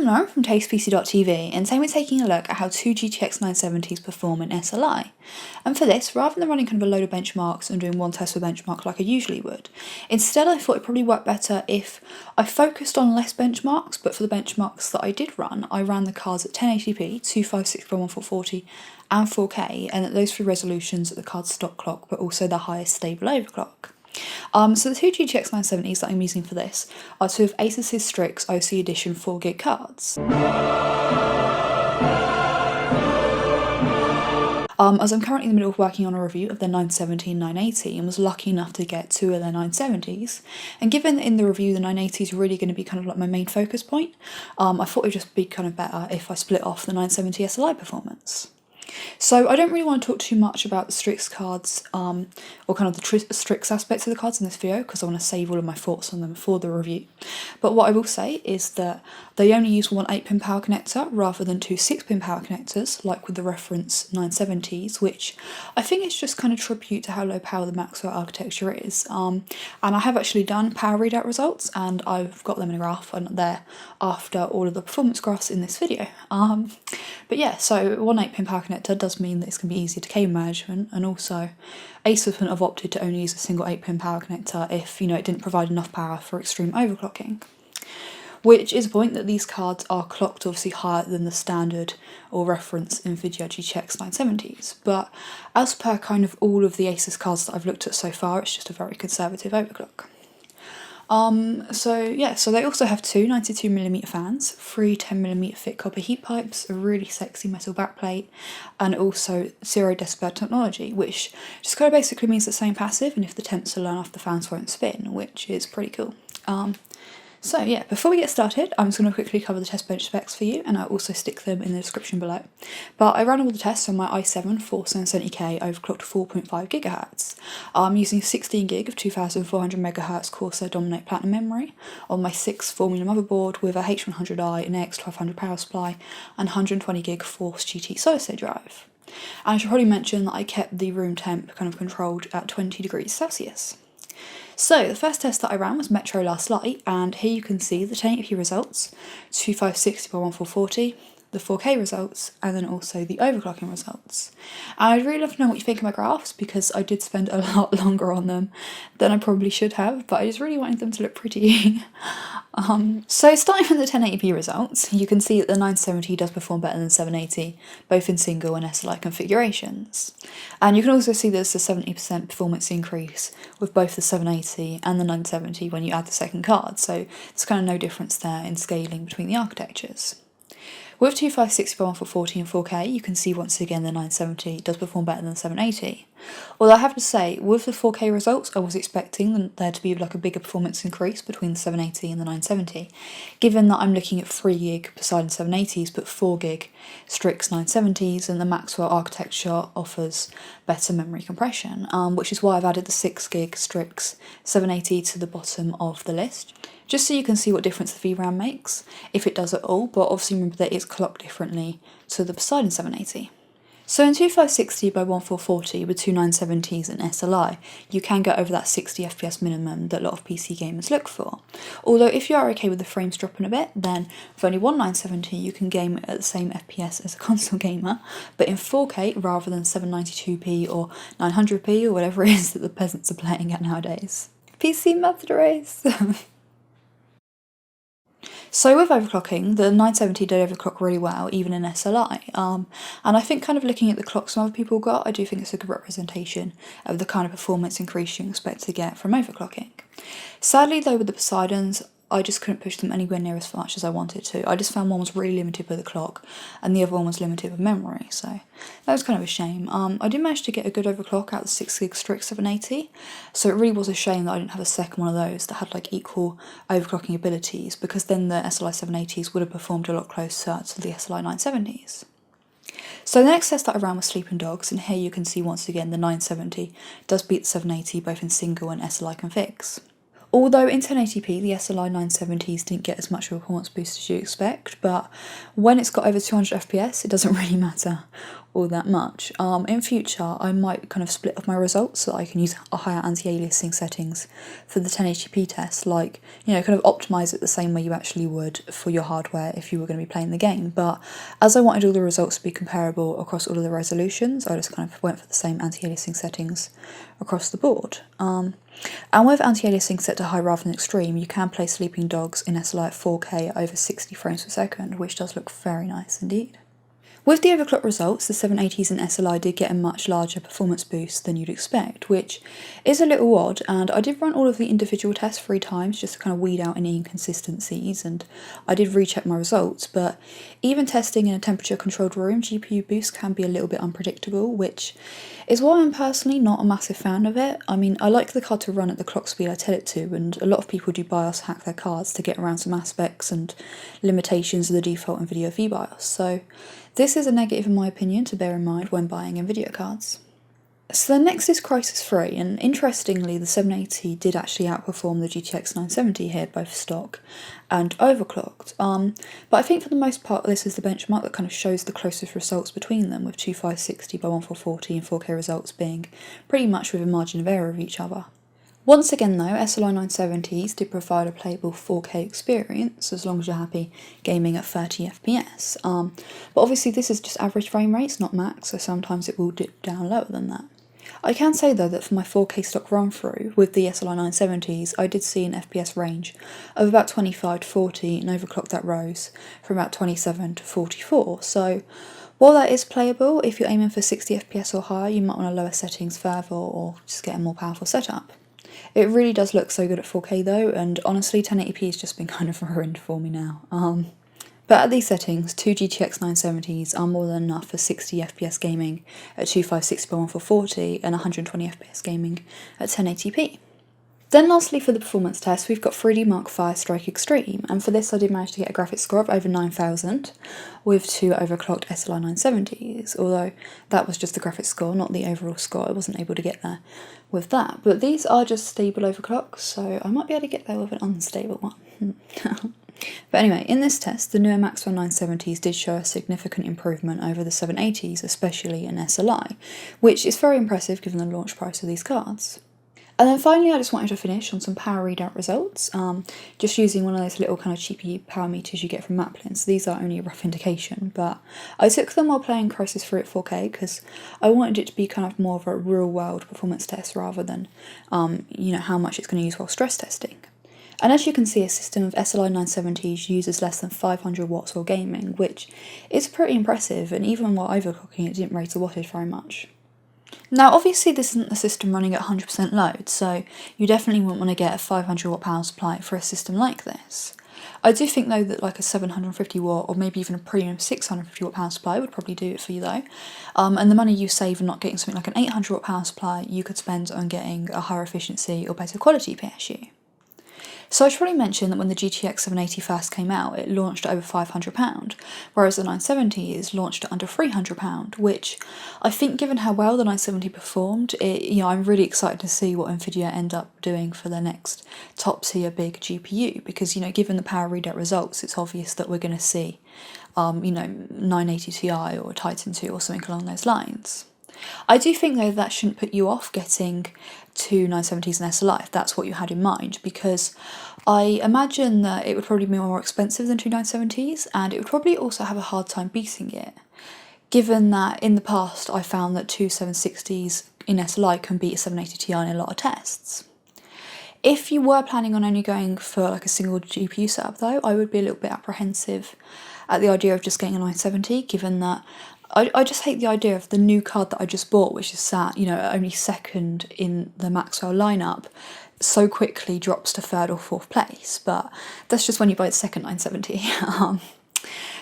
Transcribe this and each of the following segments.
Lauren from TastyPC.tv, and today we're taking a look at how two GTX 970s perform in SLI. And for this, rather than running kind of a load of benchmarks and doing one test per benchmark like I usually would, instead I thought it'd probably work better if I focused on less benchmarks, but for the benchmarks that I did run, I ran the cards at 1080p, 2560x1440 and 4K, and at those three resolutions at the card's stock clock, but also the highest stable overclock. So the two GTX 970s that I'm using for this are two of Asus's Strix OC Edition 4GB cards. As I'm currently in the middle of working on a review of the 970 and 980 and was lucky enough to get two of their 970s, and given that in the review the 980 is really going to be kind of like my main focus point, I thought it would just be kind of better if I split off the 970 SLI Performance. So I don't really want to talk too much about the Strix cards or kind of the Strix aspects of the cards in this video because I want to save all of my thoughts on them for the review. But what I will say is that they only use one 8-pin power connector rather than two 6-pin power connectors like with the reference 970s, which I think is just kind of tribute to how low power the Maxwell architecture is. And I have actually done power readout results and I've got them in a graph and there after all of the performance graphs in this video. But yeah, so one 8-pin power connector does mean that it's going to be easier to cable management, and also Asus wouldn't have opted to only use a single 8-pin power connector if, it didn't provide enough power for extreme overclocking. Which is a point that these cards are clocked obviously higher than the standard or reference Nvidia GeForce 970s, but as per kind of all of the Asus cards that I've looked at so far, it's just a very conservative overclock. So they also have two 92mm fans, three 10mm thick copper heat pipes, a really sexy metal backplate, and also 0 decibel technology, which just kind of basically means the same passive, and if the temps are low enough the fans won't spin, which is pretty cool. So yeah, before we get started, I'm just going to quickly cover the test bench specs for you, and I'll also stick them in the description below. But I ran all the tests on my i7 4770K overclocked 4.5 GHz. I'm using 16GB of 2400 MHz Corsair Dominator Platinum memory on my 6 Formula motherboard with a H100i, an AX1200 power supply, and 120GB Force GT SSD drive. And I should probably mention that I kept the room temp kind of controlled at 20 degrees Celsius. So the first test that I ran was Metro last night, and here you can see the 1080p results, 2560x1440, the 4K results, and then also the overclocking results. And I'd really love to know what you think of my graphs because I did spend a lot longer on them than I probably should have, but I just really wanted them to look pretty. So starting from the 1080p results, you can see that the 970 does perform better than 780, both in single and SLI configurations. And you can also see there's a 70% performance increase with both the 780 and the 970 when you add the second card, so there's kind of no difference there in scaling between the architectures. With 2560x1440 and 4K, you can see once again the 970 does perform better than the 780. Although I have to say, with the 4K results, I was expecting there to be like a bigger performance increase between the 780 and the 970, given that I'm looking at 3GB Poseidon 780s but 4GB Strix 970s, and the Maxwell architecture offers better memory compression, which is why I've added the 6GB Strix 780 to the bottom of the list, just so you can see what difference the VRAM makes, if it does at all, but obviously remember that it's clocked differently to the Poseidon 780. So in 2560x1440 with two 970s and SLI, you can get over that 60 FPS minimum that a lot of PC gamers look for. Although if you are okay with the frames dropping a bit, then with only one 970 you can game at the same FPS as a console gamer, but in 4K rather than 792p or 900p or whatever it is that the peasants are playing at nowadays. PC method race! So with overclocking, the 970 did overclock really well, even in SLI, and I think kind of looking at the clocks some other people got, I do think it's a good representation of the kind of performance increase you expect to get from overclocking. Sadly though with the Poseidons, I just couldn't push them anywhere near as much as I wanted to. I just found one was really limited by the clock and the other one was limited with memory, so that was kind of a shame. I did manage to get a good overclock out of the 6GB Strix 780, so it really was a shame that I didn't have a second one of those that had like equal overclocking abilities, because then the SLI 780s would have performed a lot closer to the SLI 970s. So the next test that I ran was Sleeping Dogs, and here you can see once again the 970 does beat the 780 both in single and SLI configs. Although in 1080p the SLI 970s didn't get as much of a performance boost as you expect, but when it's got over 200 FPS it doesn't really matter all that much. In future, I might kind of split up my results so that I can use a higher anti-aliasing settings for the 1080p test, like, you know, kind of optimise it the same way you actually would for your hardware if you were going to be playing the game. But as I wanted all the results to be comparable across all of the resolutions, I just kind of went for the same anti-aliasing settings across the board. And with anti-aliasing set to high rather than extreme, you can play Sleeping Dogs in SLI at 4K at over 60 frames per second, which does look very nice indeed. With the overclock results, the 780s in SLI did get a much larger performance boost than you'd expect, which is a little odd, and I did run all of the individual tests 3 times just to kind of weed out any inconsistencies, and I did recheck my results, but even testing in a temperature controlled room, GPU boost can be a little bit unpredictable, which is why I'm personally not a massive fan of it. I mean, I like the card to run at the clock speed I tell it to, and a lot of people do BIOS hack their cards to get around some aspects and limitations of the default Nvidia VBIOS, so this is a negative in my opinion to bear in mind when buying Nvidia cards. So the next is Crysis 3, and interestingly the 780 did actually outperform the GTX 970 here, both stock and overclocked. But I think for the most part this is the benchmark that kind of shows the closest results between them, with 2560x1440 and 4K results being pretty much within margin of error of each other. Once again though, SLI 970s did provide a playable 4K experience, as long as you're happy gaming at 30 FPS. But obviously this is just average frame rates, not max, so sometimes it will dip down lower than that. I can say though that for my 4K stock run through with the SLI 970s, I did see an FPS range of about 25 to 40, and overclocked that rose from about 27 to 44, so while that is playable, if you're aiming for 60 FPS or higher, you might want to lower settings further or just get a more powerful setup. It really does look so good at 4K though, and honestly 1080p has just been kind of ruined for me now. But at these settings, 2 GTX 970s are more than enough for 60 FPS gaming at 2560x1440 and 120 FPS gaming at 1080p. Then lastly for the performance test, we've got 3D Mark Firestrike Extreme, and for this I did manage to get a graphics score of over 9000 with 2 overclocked SLI 970s, although that was just the graphics score, not the overall score. I wasn't able to get there with that, but these are just stable overclocks, so I might be able to get there with an unstable one. But anyway, in this test, the newer Maxwell 970s did show a significant improvement over the 780s, especially in SLI, which is very impressive given the launch price of these cards. And then finally I just wanted to finish on some power readout results, just using one of those little kind of cheapy power meters you get from Maplin. So these are only a rough indication, but I took them while playing Crysis 3 at 4K because I wanted it to be kind of more of a real world performance test rather than, you know, how much it's going to use while stress testing. And as you can see, a system of SLI 970s uses less than 500 watts while gaming, which is pretty impressive, and even while overclocking it didn't raise the wattage very much. Now obviously this isn't a system running at 100% load, so you definitely wouldn't want to get a 500 watt power supply for a system like this. I do think though that like a 750 watt or maybe even a premium 650 watt power supply would probably do it for you though, and the money you save on not getting something like an 800 watt power supply you could spend on getting a higher efficiency or better quality PSU. So I should probably mention that when the GTX 780 first came out, it launched at over £500, whereas the 970 is launched at under £300, which I think given how well the 970 performed, I'm really excited to see what Nvidia end up doing for their next top tier big GPU, because given the power readout results, it's obvious that we're going to see 980 Ti or Titan 2 or something along those lines. I do think though that shouldn't put you off getting 2 970s and SLI if that's what you had in mind, because I imagine that it would probably be more expensive than 2 970s, and it would probably also have a hard time beating it, given that in the past I found that 2 760s in SLI can beat a 780 Ti in a lot of tests. If you were planning on only going for like a single GPU setup though, I would be a little bit apprehensive at the idea of just getting a 970, given that I just hate the idea of the new card that I just bought, which is sat, only second in the Maxwell lineup, so quickly drops to third or fourth place. But that's just when you buy the second 970.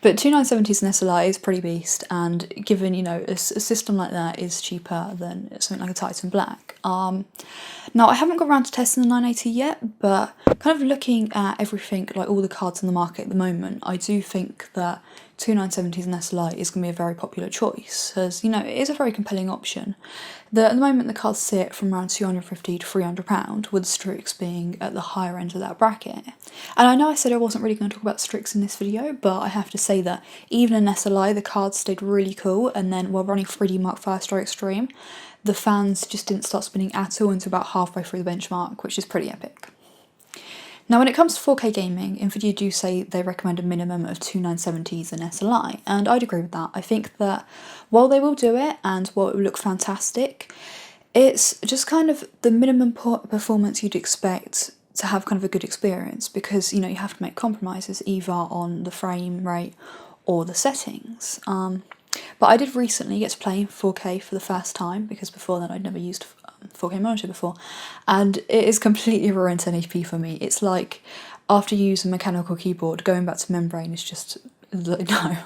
But 2 970s in SLI is pretty beast, and given, a system like that is cheaper than something like a Titan Black. Now, I haven't got around to testing the 980 yet, but kind of looking at everything, like all the cards in the market at the moment, I do think that 2970s and SLI is going to be a very popular choice, as, you know, it is a very compelling option. At the moment the cards sit from around £250 to £300, with Strix being at the higher end of that bracket. And I know I said I wasn't really going to talk about Strix in this video, but I have to say that even in SLI the cards stayed really cool, and then while running 3D Mark Firestar Extreme, the fans just didn't start spinning at all until about halfway through the benchmark, which is pretty epic. Now when it comes to 4K gaming, Nvidia do say they recommend a minimum of two 970s in SLI, and I'd agree with that. I think that while they will do it, and while it will look fantastic, it's just kind of the minimum performance you'd expect to have kind of a good experience, because, you know, you have to make compromises either on the frame rate or the settings. But I did recently get to play 4K for the first time, because before then I'd never used 4K monitor before, and it is completely ruined 1080p for me. It's like after you use a mechanical keyboard, going back to membrane is just no.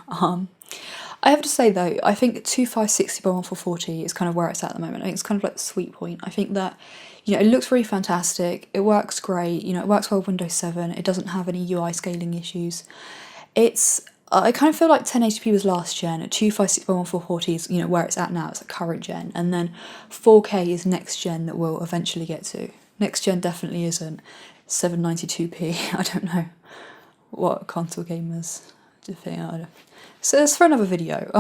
I have to say though, I think 2560x1440 is kind of where it's at the moment. I think it's kind of like the sweet point. I think that, you know, it looks really fantastic, it works great, you know, it works well with Windows 7, it doesn't have any UI scaling issues. I kind of feel like 1080p was last gen, 2560x1440 is, you know, where it's at now, it's like current gen, and then 4K is next gen that we'll eventually get to. Next gen definitely isn't 792p, I don't know what console gamers do think. So it's for another video.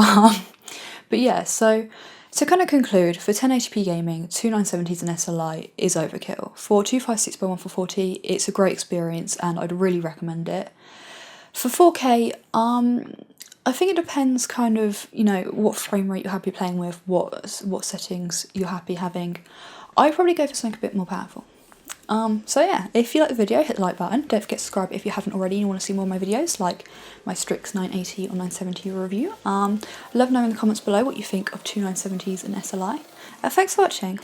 But yeah, so to kind of conclude, for 1080p gaming, two 970s and SLI is overkill. For 2560x1440, it's a great experience and I'd really recommend it. For 4K, I think it depends kind of, you know, what frame rate you're happy playing with, what settings you're happy having. I'd probably go for something a bit more powerful. So yeah, if you like the video, hit the like button. Don't forget to subscribe if you haven't already and you want to see more of my videos, like my Strix 980 or 970 review. Let me know in the comments below what you think of two 970s and SLI. Thanks for watching.